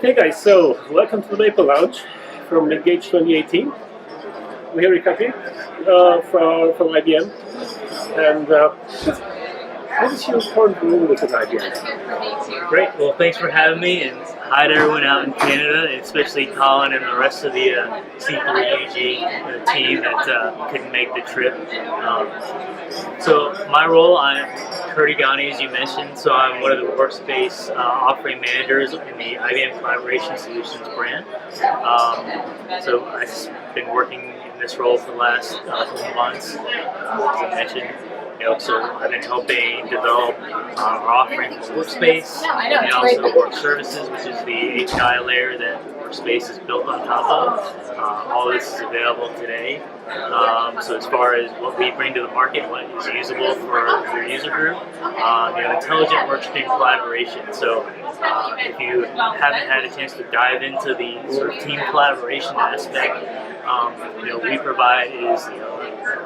Okay guys, so welcome to the Maple Lounge from Engage 2018. We're here with Kirti from IBM. And what is your current role within IBM? Great, well thanks for having me, and hi to everyone out in Canada, especially Colin and the rest of the C3UG team that couldn't make the trip. So my role, I'm Kirti Gani, as you mentioned, so I'm one of the Workspace offering managers in the IBM Collaboration Solutions brand. So I've been working in this role for the last couple months, as I mentioned. So I've been helping develop our offering for Workspace, and also Work Services, which is the API layer that Workspace is built on top of. All this is available today. So as far as what we bring to the market, what is usable for your user group, intelligent workstream collaboration. So if you haven't had a chance to dive into the sort of team collaboration aspect, we provide is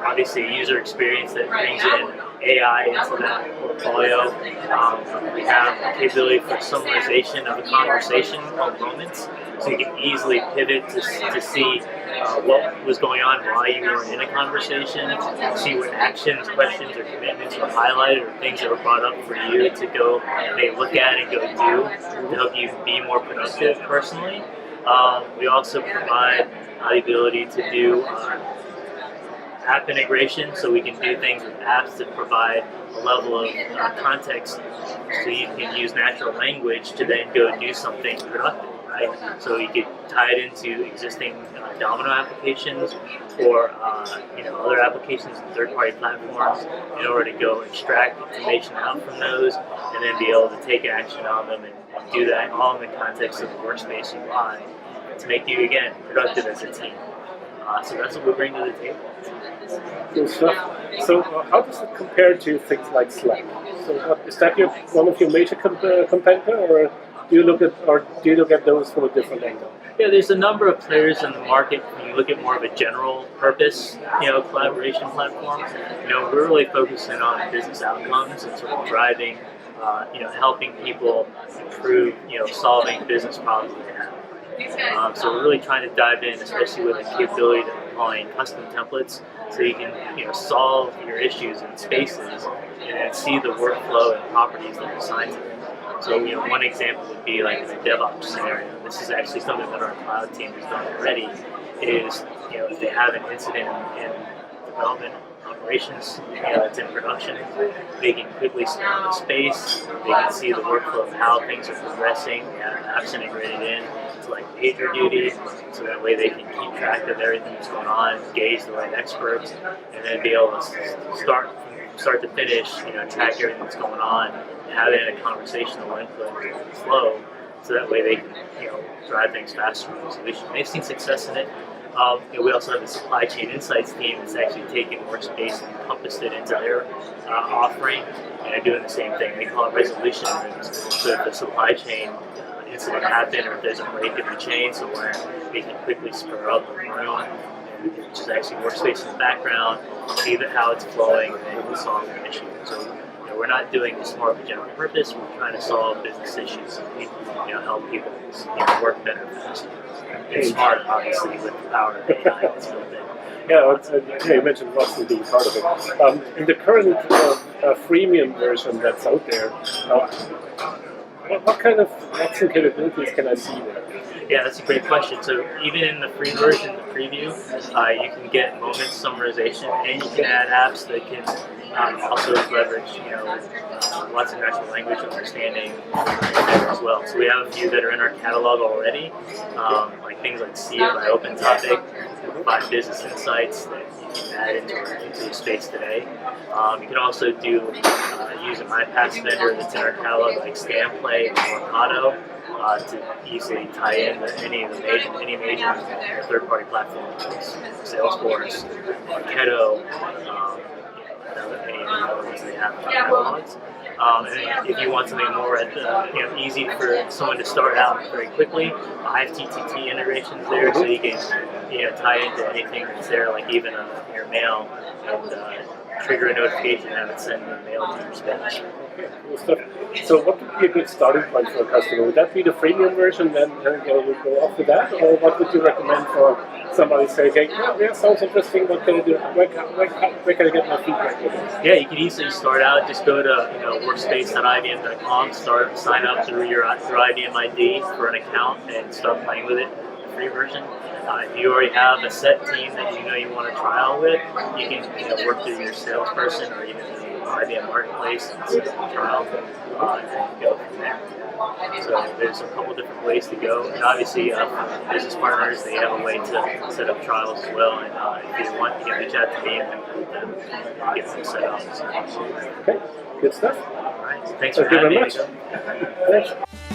obviously a user experience that brings in AI into that portfolio. We have the capability for summarization of a conversation called moments, so you can easily pivot to see what was going on while you were in a conversation, see what actions, questions, or commitments were highlighted, or things that were brought up for you to go look at and go do to help you be more productive personally. We also provide the ability to do app integration, so we can do things with apps that provide a level of context, so you can use natural language to then go do something productive, right? So you could tie it into existing Domino applications or other applications and third-party platforms in order to go extract information out from those and then be able to take action on them and do that all in the context of the Workspace UI to make you, again, productive as a team. So that's what we bring to the table. Good stuff. So how does it compare to things like Slack? So is that one of your major competitor, or do you look at those from a different angle? Yeah, there's a number of players in the market. When you look at more of a general purpose, collaboration platform, we're really focusing on business outcomes and sort of driving, helping people improve, solving business problems that they have. So we're really trying to dive in, especially with the capability of applying custom templates, so you can solve your issues in spaces and then see the workflow and properties that are assigned to them. So one example would be like in a DevOps scenario. This is actually something that our cloud team has done already. Is if they have an incident in development operations that's in production, they can quickly scan the space. They can see the workflow of how things are progressing. They have apps integrated in to like PagerDuty, so that way they can keep track of everything that's going on, engage the right experts, and then be able to start to finish, track everything that's going on, and have it in a conversational input flow, so that way they can drive things faster in resolution. They've seen success in it. We also have a supply chain insights team that's actually taken Workspace and encompassed it into their offering, and they're doing the same thing. They call it resolution rooms. So if the supply chain incident happened, or if there's a break in the chain somewhere, they can quickly spur up a room, which is actually Workspace in the background, see how it's flowing, and then solve an issue. So we're not doing this more of a general purpose. We're trying to solve business issues and help people work better, faster. It's smart, obviously, with the power of AI that's built in. Yeah, you mentioned Watson being part of it. In the current freemium version that's out there, what kind of Watson capabilities can I see there? Yeah, that's a great question. So even in the free version, the preview, you can get moments summarization, and you can add apps that can also leverage, lots of natural language understanding there as well. So we have a few that are in our catalog already, like things like See It by Open Topic, provide business insights that you can add into the space today. You can also use an iPass vendor that's in our catalog, like Scanplay or Mercado, to easily tie in with any major third-party platforms, like Salesforce, Marketo, any other ones they have in our catalogs. And if you want something more easy for someone to start out very quickly, I have TTT integrations there, so you can tie into anything that's there, like even your mail and trigger a notification and have it send the mail to your spam. Cool stuff. So what would be a good starting point for a customer? Would that be the freemium version, then go off with that? Or what would you recommend for somebody saying, hey, yeah, sounds interesting, what can I do? Where can I get my feedback with this? Yeah, you can easily start out. Just go to workspace.ibm.com, sign up through your IBM ID for an account, and start playing with it. The free version. If you already have a set team that you know you want to trial with, you can work through your salesperson or even the IBM Marketplace and set up a trial and go from there. So there's a couple different ways to go, and obviously business partners, they have a way to set up trials as well, and if you want, you can reach out to me and help them get them set up. Okay, good stuff. All right, so thanks for having me. Thank you very much. Thanks.